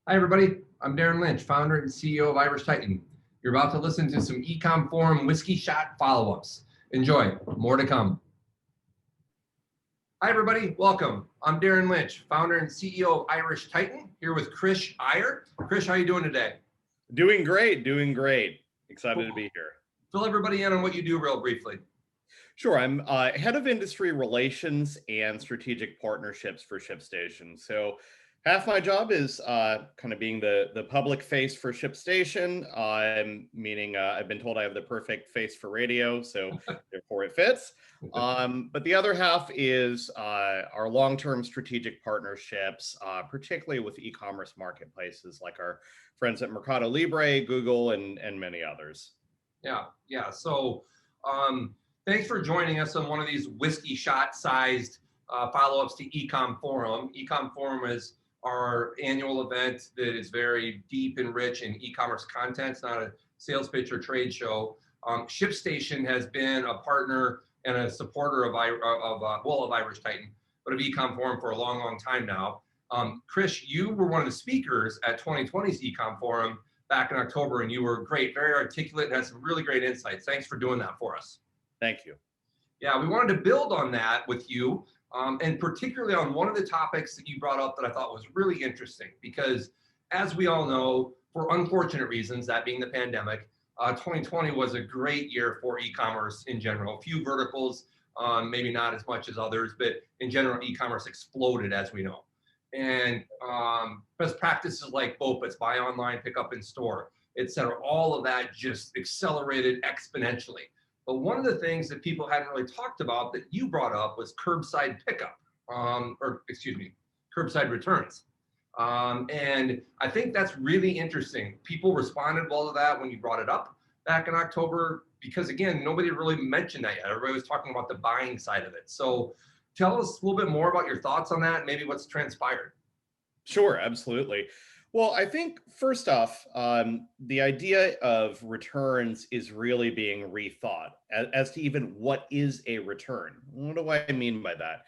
Hi, everybody. I'm Darren Lynch, founder and CEO of Irish Titan. You're about to listen to some Ecomm Forum whiskey shot follow-ups. Enjoy. More to come. Hi, everybody. Welcome. I'm Darren Lynch, founder and CEO of Irish Titan, here with Krish Iyer. Krish, how are you doing today? Doing great, doing great. Excited to Cool. be here. Fill everybody in on what you do real briefly. Sure, I'm head of industry relations and strategic partnerships for ShipStation. So half my job is kind of being the public face for ShipStation, meaning I've been told I have the perfect face for radio, so therefore it fits. But the other half is our long-term strategic partnerships, particularly with e-commerce marketplaces like our friends at Mercado Libre, Google, and many others. Yeah. So, thanks for joining us on one of these whiskey shot sized follow-ups to Ecom Forum. Ecom Forum is our annual event that is very deep and rich in e-commerce content. It's not a sales pitch or trade show. ShipStation has been a partner and a supporter of Irish Titan, but of Ecom Forum for a long, long time now. Krish, you were one of the speakers at 2020's Ecom Forum back in October, and you were great, very articulate, and had some really great insights. Thanks for doing that for us. Thank you. Yeah, we wanted to build on that with you, and particularly on one of the topics that you brought up that I thought was really interesting, because as we all know, for unfortunate reasons, that being the pandemic, 2020 was a great year for e-commerce in general. A few verticals, maybe not as much as others, but in general, e-commerce exploded, as we know. And best practices like BOPUS, buy online, pick up in store, et cetera, all of that just accelerated exponentially. But one of the things that people hadn't really talked about that you brought up was curbside pickup, curbside returns. And I think that's really interesting. People responded well to that when you brought it up back in October, because again, nobody really mentioned that yet. Everybody was talking about the buying side of it. So tell us a little bit more about your thoughts on that, and maybe what's transpired. Sure, absolutely. Well, I think first off, the idea of returns is really being rethought as to even what is a return. What do I mean by that?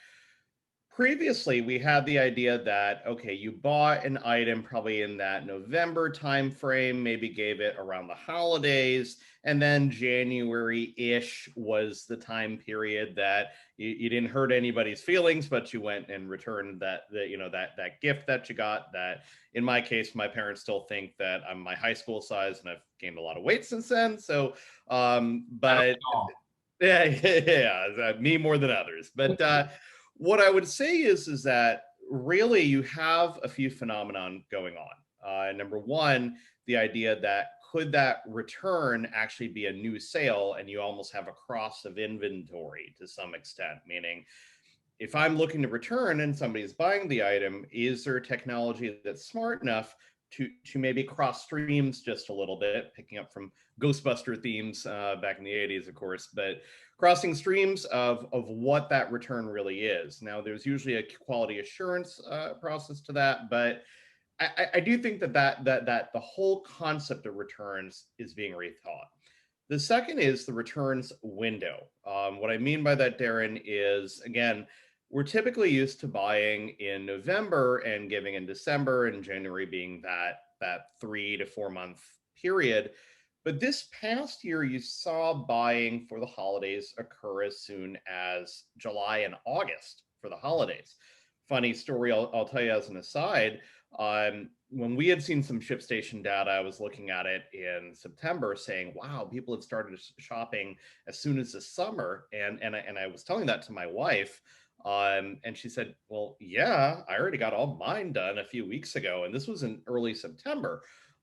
Previously, we had the idea that, okay, you bought an item probably in that November timeframe, maybe gave it around the holidays, and then January-ish was the time period that you didn't hurt anybody's feelings, but you went and returned that gift that you got. That, in my case, my parents still think that I'm my high school size, and I've gained a lot of weight since then. So, I don't but know. yeah, yeah, me more than others. But what I would say is that really you have a few phenomenon going on. Number one, the idea that could that return actually be a new sale, and you almost have a cross of inventory to some extent, meaning if I'm looking to return and somebody's buying the item, is there technology that's smart enough to maybe cross streams just a little bit, picking up from Ghostbuster themes back in the 80s, of course, but crossing streams of what that return really is. Now, there's usually a quality assurance process to that, but I do think that the whole concept of returns is being rethought. The second is the returns window. What I mean by that, Darren, is again, we're typically used to buying in November and giving in December, and January being that 3 to 4 month period. But this past year, you saw buying for the holidays occur as soon as July and August for the holidays. Funny story, I'll tell you as an aside. When we had seen some ShipStation data, I was looking at it in September saying, wow, people have started shopping as soon as the summer. And I was telling that to my wife. And she said, well, yeah, I already got all mine done a few weeks ago. And this was in early September.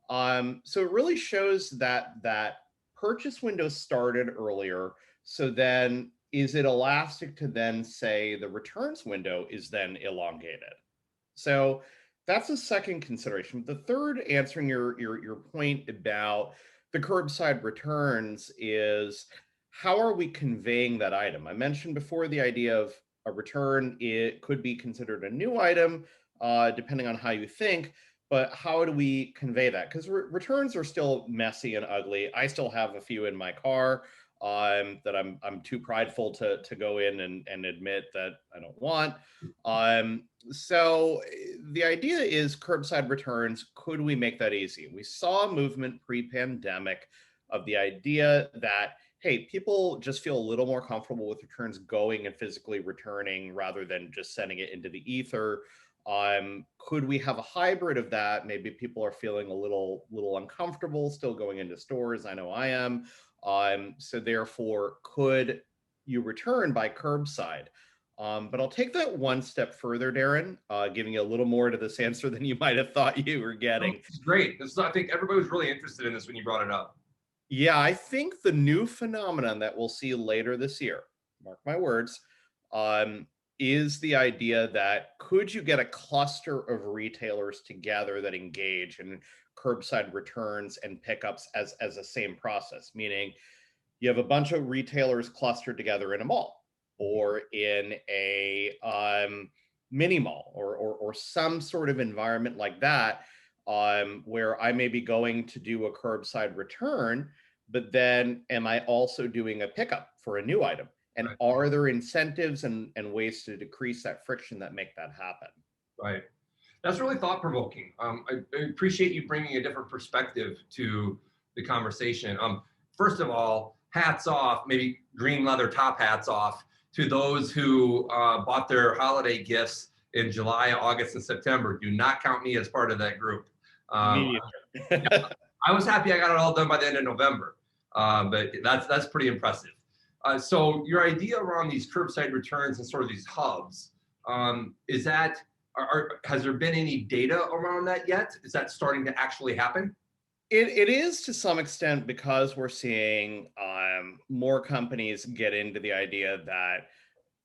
So it really shows that purchase window started earlier. So then is it elastic to then say the returns window is then elongated? So that's a second consideration. The third, answering your point about the curbside returns, is how are we conveying that item? I mentioned before the idea of a return. It could be considered a new item, depending on how you think. But how do we convey that? Because returns are still messy and ugly. I still have a few in my car. that I'm too prideful to go in and admit that I don't want. So the idea is curbside returns. Could we make that easy? We saw a movement pre-pandemic of the idea that, hey, people just feel a little more comfortable with returns going and physically returning rather than just sending it into the ether. Could we have a hybrid of that? Maybe people are feeling a little uncomfortable still going into stores. I know I am. So therefore, could you return by curbside? But I'll take that one step further, Darren, giving you a little more to this answer than you might have thought you were Oh, getting. this is great. I think everybody was really interested in this when you brought it up. Yeah, I think the new phenomenon that we'll see later this year, mark my words, um, is the idea that could you get a cluster of retailers together that engage in curbside returns and pickups as a same process, meaning you have a bunch of retailers clustered together in a mall or in a mini mall or some sort of environment like that, where I may be going to do a curbside return, but then am I also doing a pickup for a new item? And Right. are there incentives and ways to decrease that friction that make that happen? Right. That's really thought provoking. I appreciate you bringing a different perspective to the conversation. First of all, hats off, maybe green leather top hats off to those who bought their holiday gifts in July, August, and September. Do not count me as part of that group. Um, Me yeah, neither. I was happy I got it all done by the end of November, but that's pretty impressive. So your idea around these curbside returns and sort of these hubs, is that has there been any data around that yet? Is that starting to actually happen? It is to some extent because we're seeing more companies get into the idea that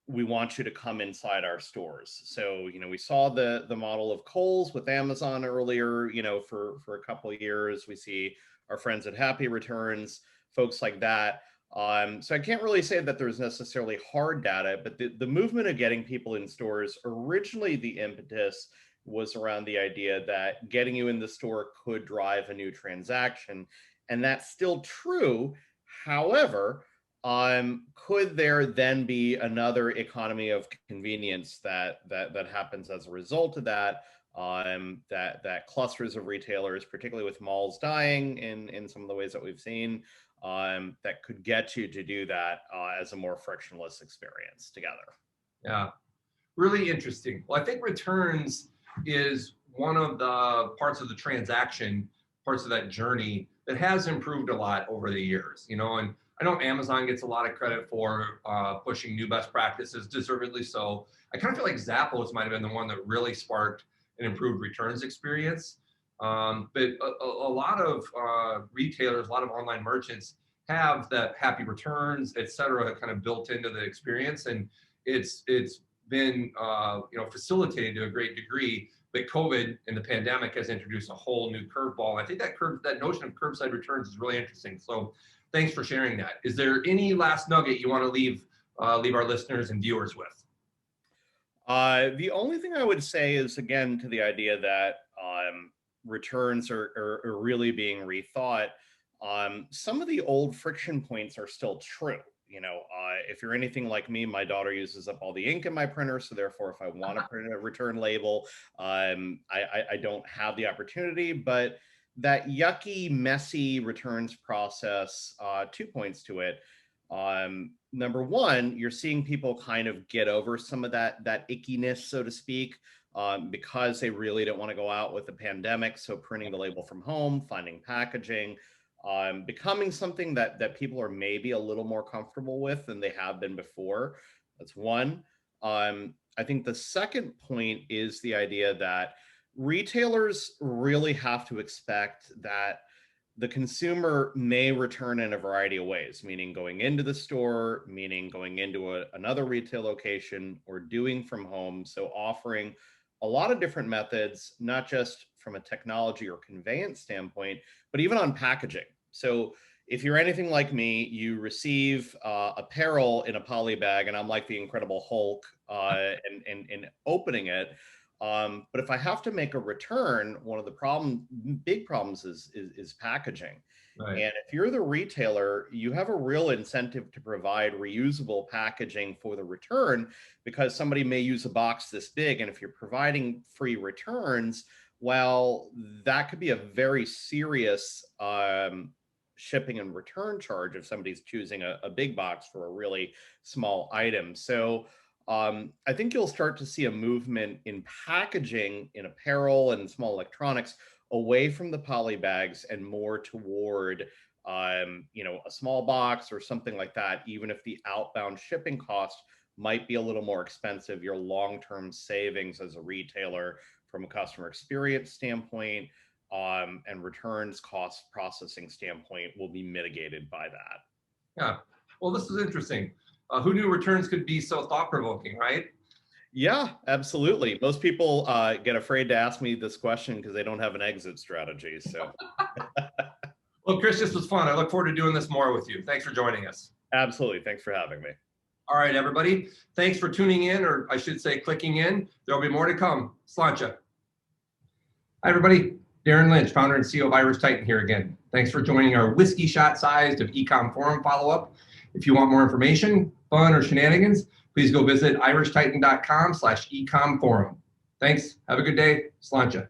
we want you to come inside our stores. So, we saw the model of Kohl's with Amazon earlier, for a couple of years. We see our friends at Happy Returns, folks like that. So I can't really say that there's necessarily hard data, but the movement of getting people in stores, originally the impetus was around the idea that getting you in the store could drive a new transaction. And that's still true. However, could there then be another economy of convenience that happens as a result of that? That clusters of retailers, particularly with malls dying in some of the ways that we've seen, that could get you to do that as a more frictionless experience together. Yeah, really interesting. Well, I think returns is one of the parts of the transaction, parts of that journey that has improved a lot over the years. And I know Amazon gets a lot of credit for pushing new best practices, deservedly so. I kind of feel like Zappos might have been the one that really sparked an improved returns experience. But a lot of retailers, a lot of online merchants have that happy returns, et cetera, kind of built into the experience, and it's been facilitated to a great degree. But COVID and the pandemic has introduced a whole new curveball. I think that notion of curbside returns is really interesting. So thanks for sharing that. Is there any last nugget you want to leave our listeners and viewers with? The only thing I would say is, again, to the idea that returns are really being rethought. Some of the old friction points are still true. If you're anything like me, my daughter uses up all the ink in my printer. So therefore, if I want to print a return label, I don't have the opportunity. But that yucky, messy returns process, 2 points to it. Number one, you're seeing people kind of get over some of that ickiness, so to speak, because they really don't want to go out with the pandemic. So printing the label from home, finding packaging, becoming something that people are maybe a little more comfortable with than they have been before. That's one. I think the second point is the idea that retailers really have to expect that the consumer may return in a variety of ways, meaning going into the store, meaning going into another retail location, or doing from home. So offering a lot of different methods, not just from a technology or conveyance standpoint, but even on packaging. So if you're anything like me, you receive apparel in a poly bag, and I'm like the Incredible Hulk, and opening it. But if I have to make a return, one of the big problems is packaging. Right. And if you're the retailer, you have a real incentive to provide reusable packaging for the return, because somebody may use a box this big. And if you're providing free returns, well, that could be a very serious shipping and return charge if somebody's choosing a big box for a really small item. So I think you'll start to see a movement in packaging in apparel and small electronics away from the poly bags and more toward a small box or something like that. Even if the outbound shipping cost might be a little more expensive, your long-term savings as a retailer from a customer experience standpoint and returns cost processing standpoint will be mitigated by that. Yeah. Well, this is interesting. Who knew returns could be so thought-provoking, right? Yeah, absolutely. Most people get afraid to ask me this question because they don't have an exit strategy. So, Well, Krish, this was fun. I look forward to doing this more with you. Thanks for joining us. absolutely. Thanks for having me. All right, everybody. Thanks for tuning in, or I should say clicking in. There'll be more to come. Sláinte. Hi, everybody. Darren Lynch, founder and CEO of Irish Titan here again. Thanks for joining our whiskey shot sized of Ecomm forum follow-up. If you want more information, fun, or shenanigans, please go visit irishtitan.com/ecom forum. Thanks. Have a good day. Sláinte.